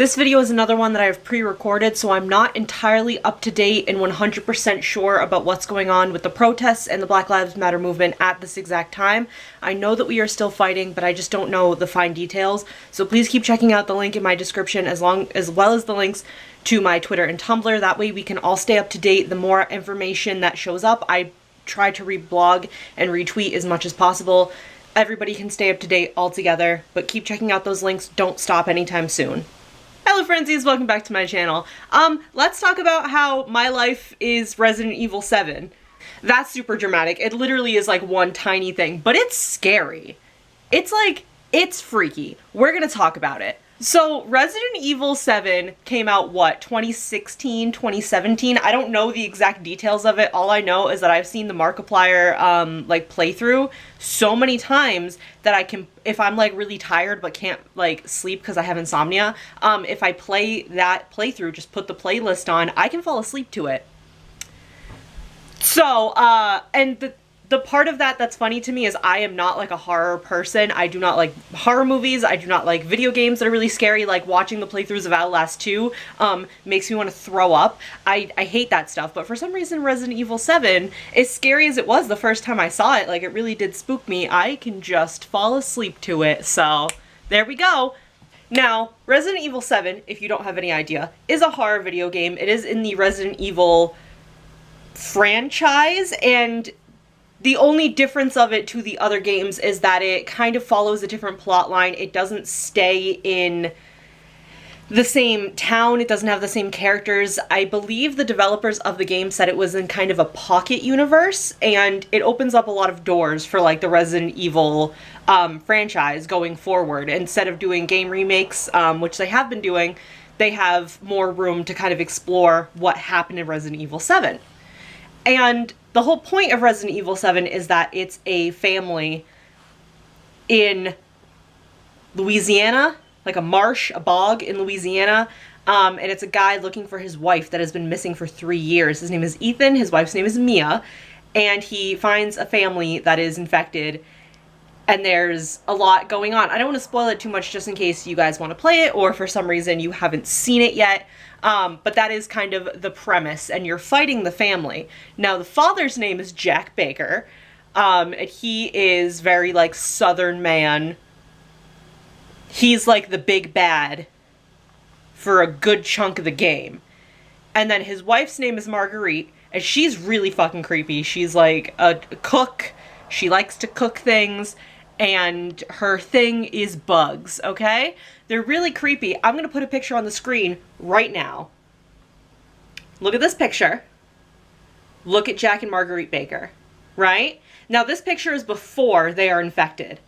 This video is another one that I have pre-recorded, so I'm not entirely up to date and 100% sure about what's going on with the protests and the Black Lives Matter movement at this exact time. I know that we are still fighting, but I just don't know the fine details, so please keep checking out the link in my description as well as the links to my Twitter and Tumblr. That way we can all stay up to date. The more information that shows up, I try to reblog and retweet as much as possible. Everybody can stay up to date all together, but keep checking out those links. Don't stop anytime soon. Hello Friendzies, welcome back to my channel. Let's talk about how my life is Resident Evil 7. That's super dramatic. It literally is like one tiny thing, but it's scary. It's freaky. We're gonna talk about it. So Resident Evil 7 came out, what, 2016, 2017? I don't know the exact details of it. All I know is that I've seen the Markiplier, like, playthrough so many times that I can, if I'm, like, really tired but can't, like, sleep because I have insomnia, if I play that playthrough, just put the playlist on, I can fall asleep to it. So, and the part of that that's funny to me is I am not like a horror person. I do not like horror movies. I do not like video games that are really scary. Like watching the playthroughs of Outlast 2 makes me want to throw up. I hate that stuff. But for some reason Resident Evil 7, as scary as it was the first time I saw it, like it really did spook me. I can just fall asleep to it. So there we go. Now, Resident Evil 7, if you don't have any idea, is a horror video game. It is in the Resident Evil franchise, and the only difference of it to the other games is that it kind of follows a different plot line. It doesn't stay in the same town. It doesn't have the same characters. I believe the developers of the game said it was in kind of a pocket universe, and it opens up a lot of doors for like the Resident Evil franchise going forward. Instead of doing game remakes, which they have been doing, they have more room to kind of explore what happened in Resident Evil 7. And the whole point of Resident Evil 7 is that it's a family in Louisiana, like a marsh, a bog in Louisiana, and it's a guy looking for his wife that has been missing for 3 years. His name is Ethan, his wife's name is Mia, and he finds a family that is infected, and there's a lot going on. I don't want to spoil it too much just in case you guys want to play it, or for some reason you haven't seen it yet. But that is kind of the premise, and you're fighting the family. Now, the father's name is Jack Baker, and he is very, like, Southern man. He's, like, the big bad for a good chunk of the game. And then his wife's name is Marguerite, and she's really fucking creepy. She's, like, a cook. She likes to cook things, and her thing is bugs, okay? They're really creepy. I'm gonna put a picture on the screen right now. Look at this picture. Look at Jack and Marguerite Baker, right? Now this picture is before they are infected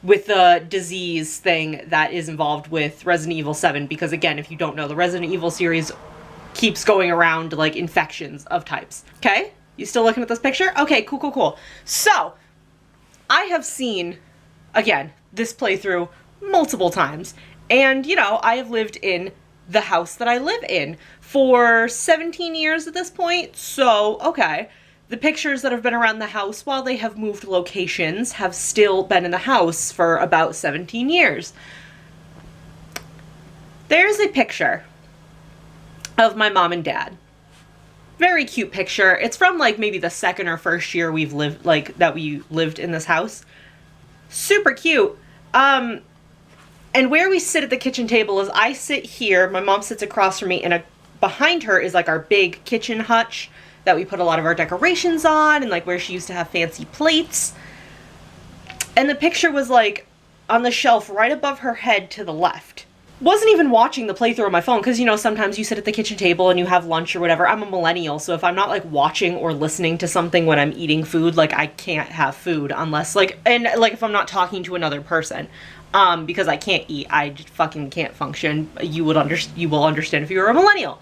with the disease thing that is involved with Resident Evil 7, because again, if you don't know, the Resident Evil series keeps going around like infections of types, okay? You still looking at this picture? Okay, cool, cool, cool. So, I have seen, again, this playthrough multiple times, and, you know, I have lived in the house that I live in for 17 years at this point, so, okay. The pictures that have been around the house while they have moved locations have still been in the house for about 17 years. There's a picture of my mom and dad. Very cute picture. It's from like maybe the second or first year we've lived, like that we lived in this house. Super cute. And where we sit at the kitchen table is I sit here, my mom sits across from me, and behind her is like our big kitchen hutch that we put a lot of our decorations on, and like where she used to have fancy plates. And the picture was like on the shelf right above her head to the left. Wasn't even watching the playthrough on my phone, because, you know, sometimes you sit at the kitchen table and you have lunch or whatever. I'm a millennial, so if I'm not, like, watching or listening to something when I'm eating food, like, I can't have food unless, like, and, like, if I'm not talking to another person, because I can't eat. I just fucking can't function. You will understand if you're a millennial.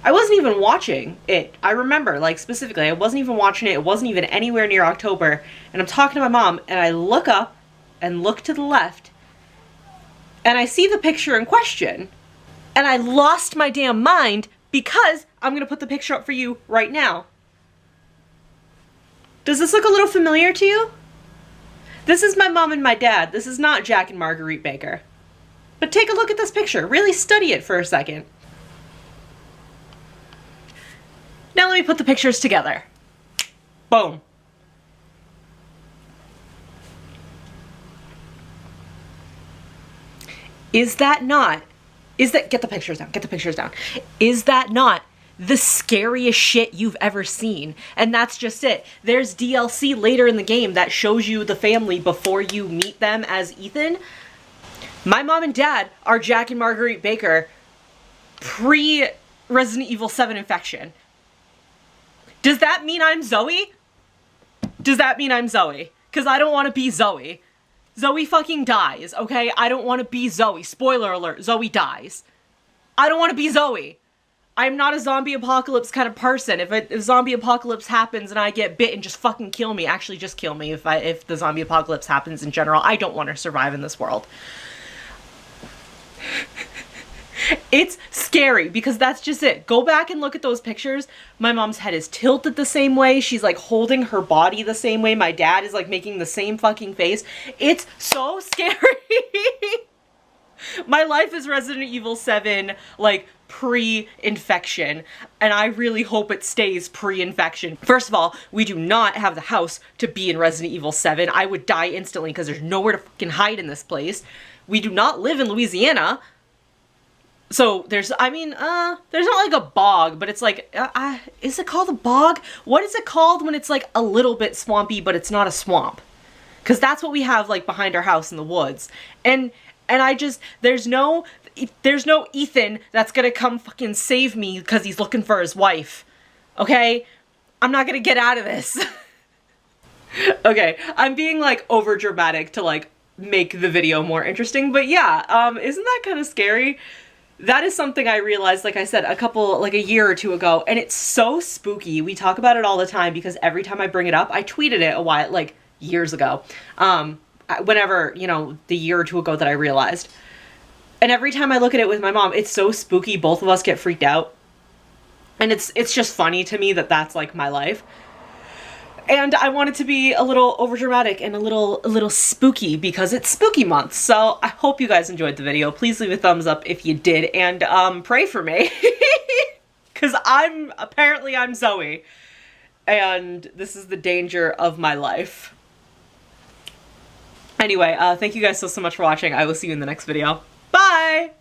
I wasn't even watching it. I remember, like, specifically, I wasn't even watching it. It wasn't even anywhere near October, and I'm talking to my mom, and I look up and look to the left, and I see the picture in question, and I lost my damn mind because I'm gonna put the picture up for you right now. Does this look a little familiar to you? This is my mom and my dad. This is not Jack and Marguerite Baker. But take a look at this picture. Really study it for a second. Now let me put the pictures together. Boom. Is that not, get the pictures down, get the pictures down. Is that not the scariest shit you've ever seen? And that's just it. There's DLC later in the game that shows you the family before you meet them as Ethan. My mom and dad are Jack and Marguerite Baker pre-Resident Evil 7 infection. Does that mean I'm Zoe? Does that mean I'm Zoe? Because I don't want to be Zoe. Zoe fucking dies, okay? I don't want to be Zoe. Spoiler alert, Zoe dies. I don't want to be Zoe. I'm not a zombie apocalypse kind of person. If zombie apocalypse happens and I get bit and just fucking kill me, actually just kill me if the zombie apocalypse happens in general. I don't want to survive in this world. It's scary because that's just it. Go back and look at those pictures. My mom's head is tilted the same way. She's like holding her body the same way. My dad is like making the same fucking face. It's so scary. My life is Resident Evil 7, like, pre-infection, and I really hope it stays pre-infection. First of all, we do not have the house to be in Resident Evil 7. I would die instantly because there's nowhere to fucking hide in this place. We do not live in Louisiana. So there's not like a bog, but it's like, is it called a bog? What is it called when it's like a little bit swampy, but it's not a swamp? Because that's what we have like behind our house in the woods. And I just, there's no Ethan that's gonna come fucking save me because he's looking for his wife. Okay? I'm not gonna get out of this. Okay, I'm being like over dramatic to like make the video more interesting, but yeah, isn't that kind of scary? That is something I realized, like I said, like a year or two ago, and it's so spooky. We talk about it all the time because every time I bring it up, I tweeted it a while, like years ago, whenever, you know, the year or two ago that I realized. And every time I look at it with my mom, it's so spooky, both of us get freaked out. And it's just funny to me that that's like my life. And I want it to be a little overdramatic and a little spooky because it's spooky month. So I hope you guys enjoyed the video. Please leave a thumbs up if you did, and pray for me. Because I'm Zoe. And this is the danger of my life. Anyway, thank you guys so much for watching. I will see you in the next video. Bye!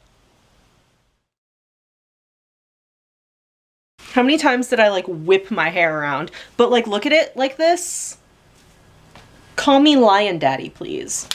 How many times did I like whip my hair around? But like, look at it like this. Call me Lion Daddy, please.